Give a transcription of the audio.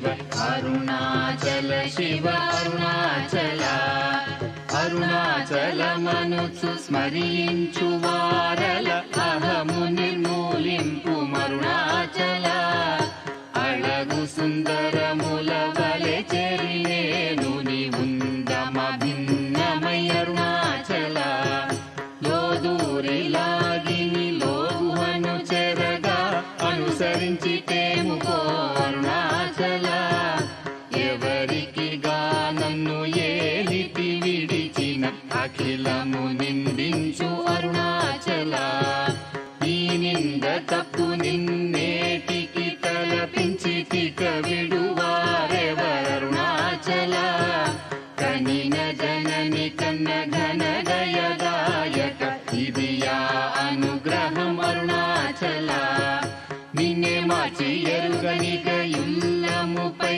శివ అరుణాచల శివ అరుణాచల అరుణాచలమనుచు స్మరించు వారల అహము నిర్మూలింపు మరుణాచల అళగు సుందరముల వలె చెరినేను నివుందమ భిన్నమై అరుణాచల లోదూరిలాగిని లోగుహను చెరగా అనుసరించి తేముకో అరుణాచల ఎవరికి నన్ను ఏలితి విడిచిన అఖిలము నిందించు అరుణాచల ఈ నింద తప్పు నిన్నేటికి తలపించి తిక విడువారెవరుణాచల కనిన జనని కన్న ఘన దయదాయక ఇది యా అనుగ్రహం అరుణాచల నిన్నే మార్చి ఎరుగనిక ఇల్లముపై